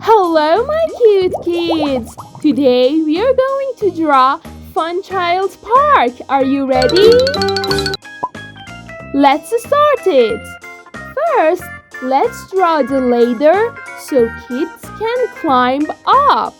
Hello, my cute kids! Today we are going to draw Fun Child's Park. Are you ready? Let's start it. First, let's draw the ladder so kids can climb up.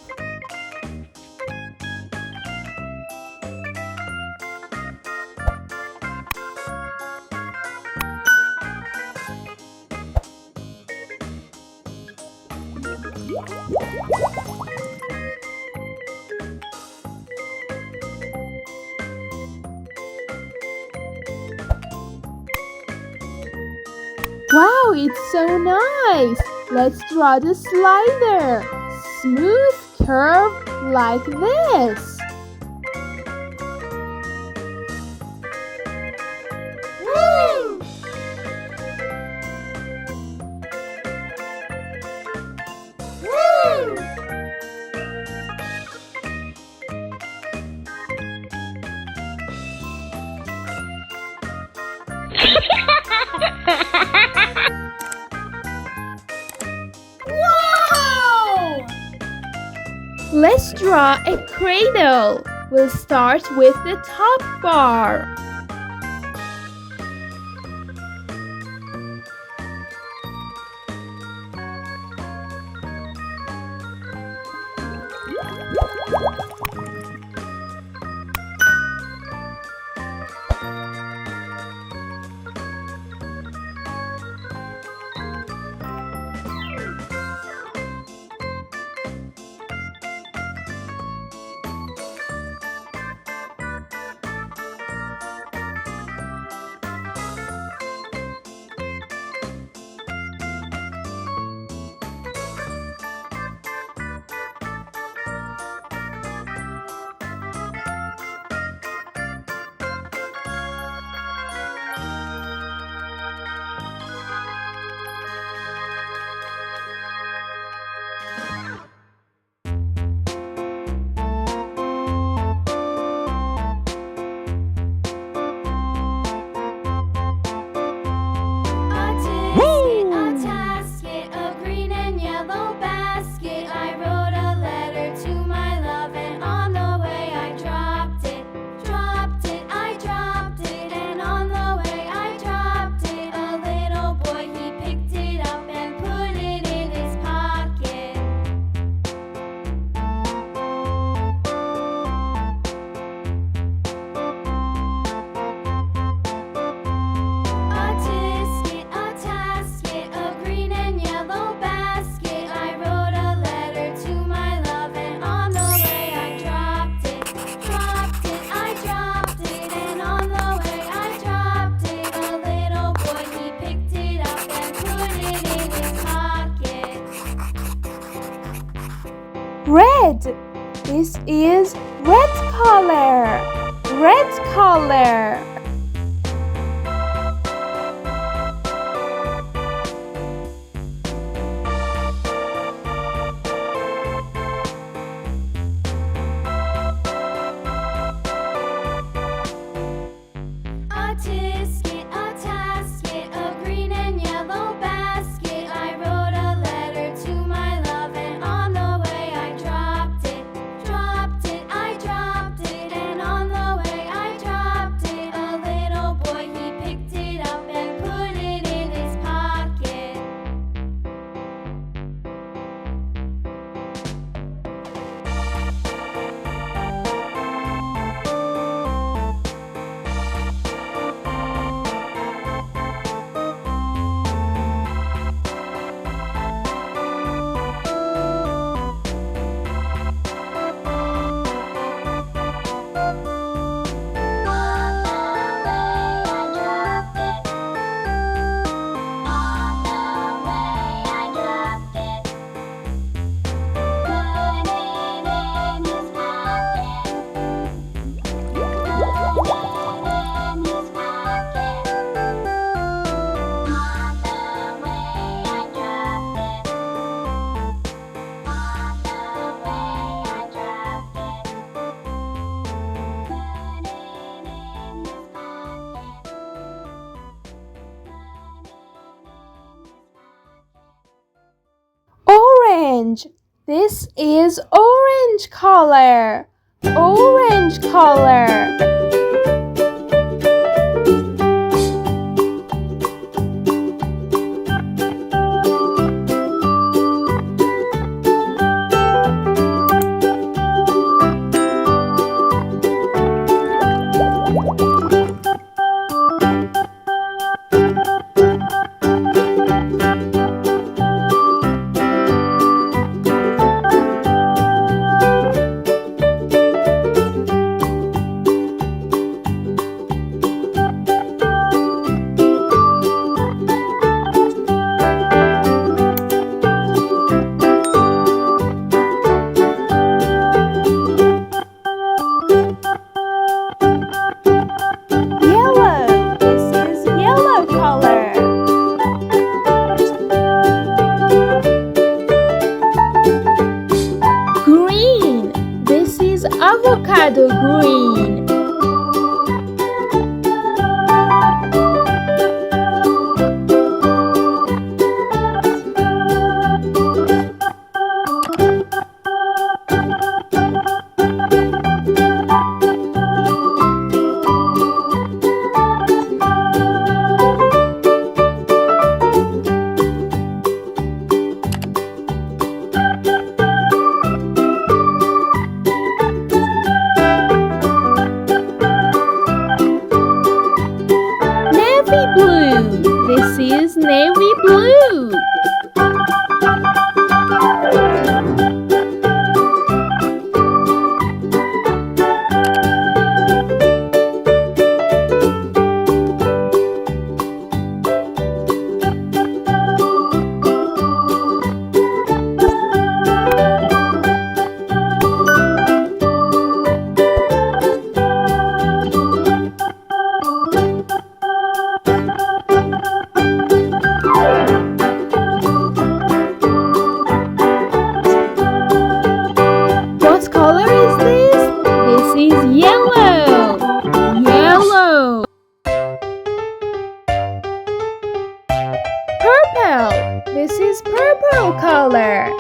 Wow, it's so nice! Let's draw the slider. Smooth curve like this. Woo! Woo! Wow! Let's draw a cradle. We'll start with the top bar. A tasket, a green and yellow basket. I wrote a letter to my love, and on the way I dropped it. I dropped it, and on the way I dropped it. A little boy, he picked it up and put it in his pocket. A tasket, a green and yellow basket. I wrote a letter to my love, and on the way I dropped it. I dropped it, and on the way I dropped it. A little boy, he picked it up and put it in his pocket. Red. This is red color. Red color. A tasket, a green and yellow basket. I wrote a letter to my love, and on the way I dropped it. I dropped it, and on the way I dropped it. A orange. This is orange color. Orange color. Avocado green. Blue. This is navy blue. What color is this? This is yellow. Yellow. Purple. This is purple color.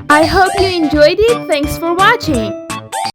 I hope you enjoyed it. Thanks for watching.